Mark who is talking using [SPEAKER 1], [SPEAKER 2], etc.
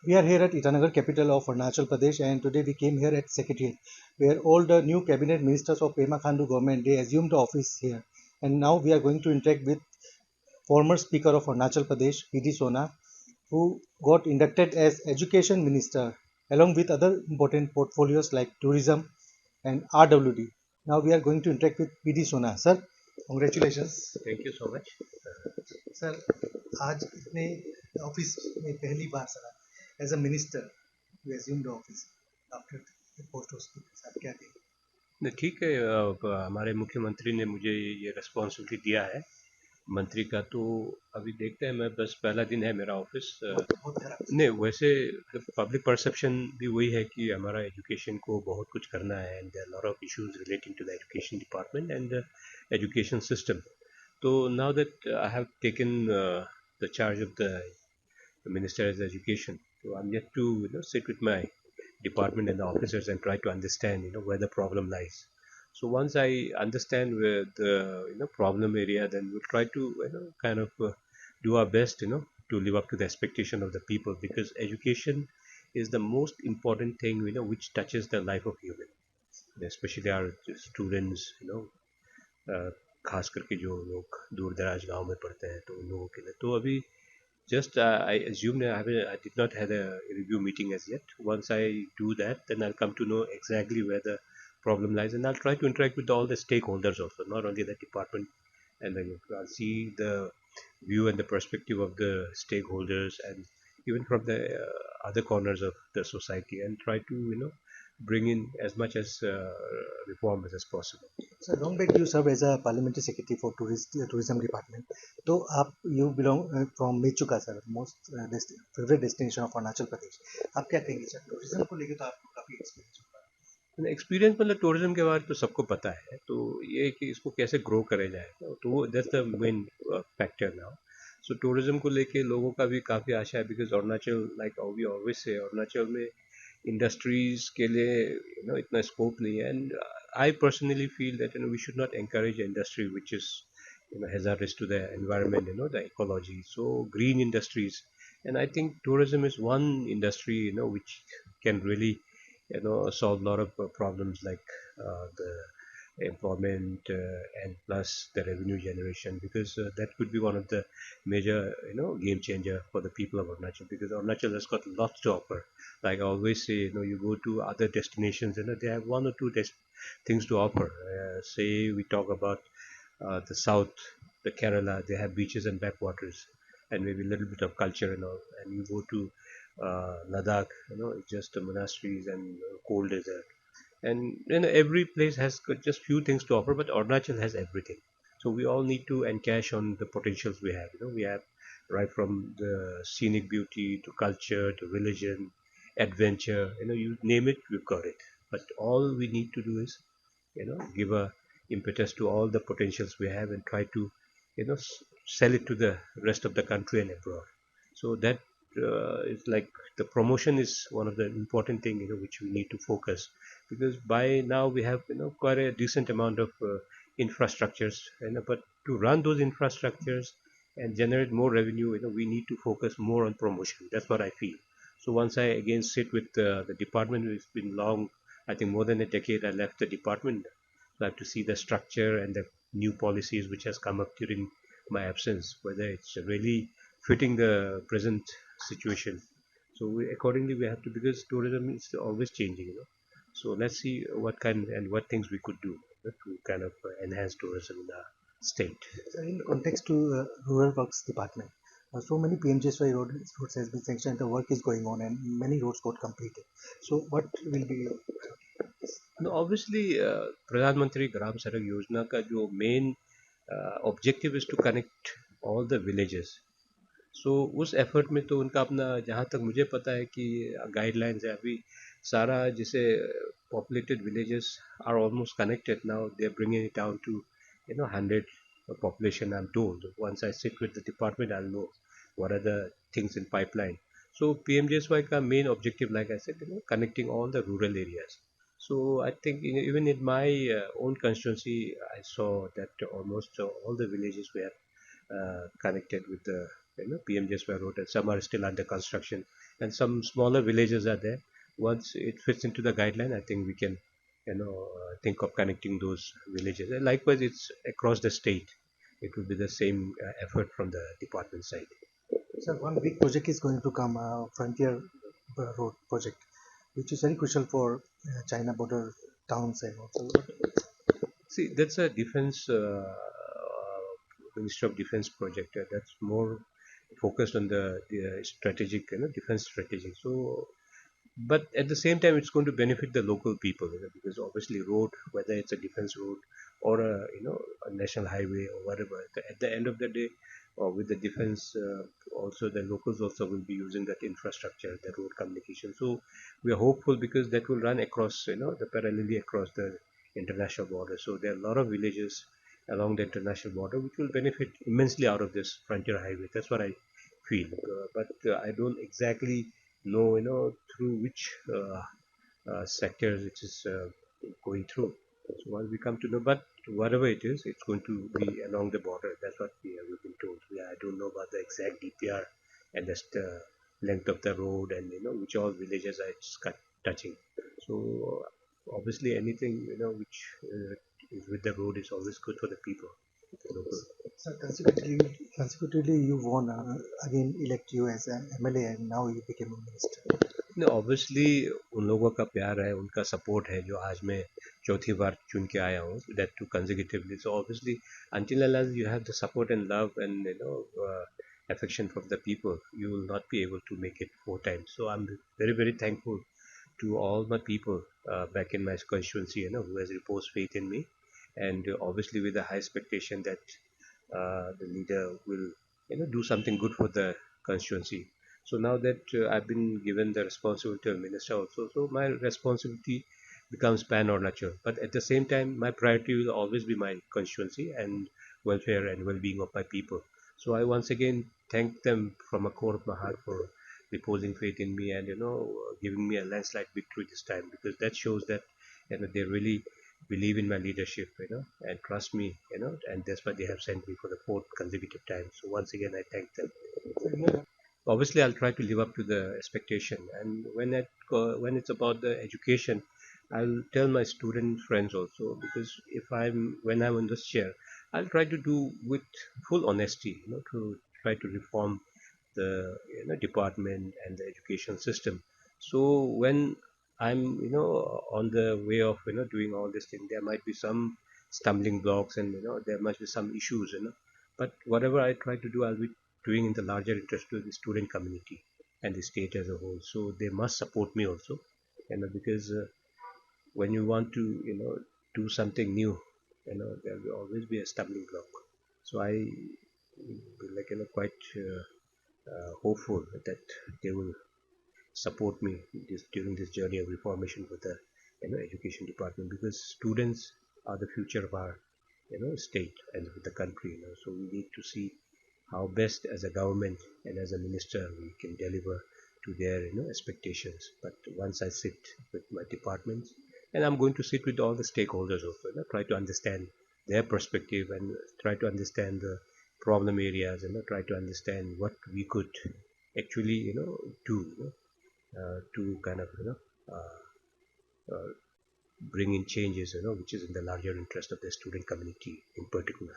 [SPEAKER 1] We are here at Itanagar, capital of Arunachal Pradesh, and today we came here at Secretariat, where all the new cabinet ministers of Pema Khandu government, they assumed the office here. And now we are going to interact with former Speaker of Arunachal Pradesh, PD Sona, who got inducted as Education Minister, along with other important portfolios like tourism and RWD. Now we are going to interact with PD Sona. Sir, congratulations.
[SPEAKER 2] Thank you so much.
[SPEAKER 1] Sir आज अपने office में पहली बार sir as a minister you assume the office after the post of sir क्या कहेंगे?
[SPEAKER 2] नहीं, ठीक है। हमारे मुख्यमंत्री ने मुझे ये रिस्पॉन्सिबिलिटी दिया है मंत्री का, तो अभी देखते हैं। मैं बस पहला दिन है मेरा ऑफिस।
[SPEAKER 1] बहुत खराब
[SPEAKER 2] नहीं, वैसे पब्लिक परसेप्शन भी वही है कि हमारा एजुकेशन को बहुत कुछ करना है, and there are lot of issues relating to the education department and the education system. तो now that I have taken the charge of the minister of education, so I'm yet to sit with my department and the officers and try to understand where the problem lies. So once I understand where the problem area, then we'll try to kind of do our best to live up to the expectation of the people, because education is the most important thing which touches the life of human, especially our students, खास करके जो लोग दूर दराज गांव में पढ़ते हैं, तो उन लोगों के लिए तो अभी just I assume that I did not have a review meeting as yet. Once I do that, then I'll come to know exactly where the problem lies, and I'll try to interact with all the stakeholders also, not only the department, and then I'll see the view and the perspective of the stakeholders, and even from the other corners of the society, and try to bring in as much as reform as possible.
[SPEAKER 1] So long back you served as a parliamentary secretary for tourism department. तो आप you belong from Mechuka sir, most favorite destination of Arunachal Pradesh. आप क्या कहेंगे sir tourism को लेके? तो आपको काफी एक्सपीरियंस होगा।
[SPEAKER 2] एक्सपीरियंस मतलब टूरिज्म के बारे में तो सबको पता है, तो ये है कि इसको कैसे ग्रो करा जाए, तो वो that's the main factor now. So tourism को लेके लोगों का भी काफ़ी आशा है, because Arunachal, like we always say, Arunachal में इंडस्ट्रीज के लिए इतना स्कोप नहीं है, and I personally feel that we should not encourage industry which is hazardous to the environment, the ecology. So green industries, and I think tourism is one industry which can really solve a lot of problems, like the employment and plus the revenue generation, because that could be one of the major game changer for the people of Arunachal, because Arunachal has got lots to offer. Like I always say, you go to other destinations, they have one or two things to offer. Say we talk about the south, the Kerala, they have beaches and backwaters, and maybe a little bit of culture and all. And you go to Ladakh, it's just the monasteries and cold desert. And every place has got just few things to offer, but Arunachal has everything. So we all need to encash on the potentials we have. We have right from the scenic beauty to culture to religion, adventure. You name it, we've got it. But all we need to do is give a impetus to all the potentials we have and try to sell it to the rest of the country and abroad. So that is like the promotion is one of the important thing which we need to focus, because by now we have quite a decent amount of infrastructures, but to run those infrastructures and generate more revenue, we need to focus more on promotion. That's what I feel. So once I again sit with the department, it's been long, I think more than a decade I left the department. So I have to see the structure and the new policies which has come up during my absence, whether it's really fitting the present situation. So accordingly we have to, because tourism is always changing. So let's see what kind and what things we could do to kind of enhance tourism in the state.
[SPEAKER 1] So in context to rural works department, so many PMJSY roads has been sanctioned, the work is going on and many roads got completed. So what will be your
[SPEAKER 2] No, obviously प्रधानमंत्री ग्राम सड़क योजना का जो main objective is to connect all the villages. So उस effort में तो उनका अपना, जहाँ तक मुझे पता है कि गाइडलाइंस है अभी सारा, जिसे populated villages are almost connected now, they are bringing it down to 100 population, I'm told. Once I sit with the department, I'll know what are the things in pipeline. So PMJSY ka main objective, like I said, connecting all the rural areas. So I think even in my own constituency, I saw that almost all the villages were connected with the PMJSY road, and some are still under construction, and some smaller villages are there. Once it fits into the guideline, I think we can, think of connecting those villages. And likewise, it's across the state. It will be the same effort from the department side.
[SPEAKER 1] So one big project is going to come, Frontier Road project, which is very crucial for China border towns and also.
[SPEAKER 2] See, that's a defense Ministry of Defense project. That's more focused on the strategic, defense strategy. So, but at the same time, it's going to benefit the local people, because obviously road, whether it's a defense road or a national highway or whatever, at the end of the day, with the defense, also the locals also will be using that infrastructure, the road communication. So we are hopeful because that will run across, the parallelly across the international border. So there are a lot of villages along the international border which will benefit immensely out of this frontier highway. That's what I feel. But I don't exactly know, through which sectors it is going through. So once we come to know, but whatever it is, it's going to be along the border. That's what we've been told. I don't know about the exact DPR and just the length of the road, and which all villages are it's touching. So obviously anything which is with the road is always good for the people, the local.
[SPEAKER 1] So consecutively you won, again elect you as an MLA and now you became a minister.
[SPEAKER 2] नहीं, obviously उन लोगों का प्यार है, उनका support है, जो आज मैं चौथी बार चुन के आया हूँ, that too consecutively. So obviously until unless you have the support and love and affection from the people, you will not be able to make it 4 times. So I'm very very thankful to all my people back in my constituency, who has reposed faith in me, and obviously with a high expectation that the leader will do something good for the constituency. So now that I've been given the responsibility of minister also, so my responsibility becomes pan Arunachal. But at the same time, my priority will always be my constituency and welfare and well-being of my people. So I once again thank them from a core of my heart for reposing faith in me and giving me a landslide victory this time, because that shows that they really believe in my leadership, and trust me, and that's why they have sent me for the fourth consecutive time. So once again, I thank them. Obviously, I'll try to live up to the expectation, and when it's about the education, I'll tell my student friends also, because if when I'm in this chair, I'll try to do with full honesty, to try to reform the department and the education system. So when I'm on the way of doing all this thing, there might be some stumbling blocks, and there must be some issues, but whatever I try to do, I'll be doing in the larger interest of the student community and the state as a whole. So they must support me also, because when you want to do something new, there will always be a stumbling block. So I like quite hopeful that they will support me during this journey of reformation with the education department, because students are the future of our state and the country. So we need to see how best as a government and as a minister we can deliver to their expectations. But once I sit with my departments, and I'm going to sit with all the stakeholders also, try to understand their perspective and try to understand the problem areas, and try to understand what we could actually do, to kind of uh, uh, bring in changes, which is in the larger interest of the student community in particular.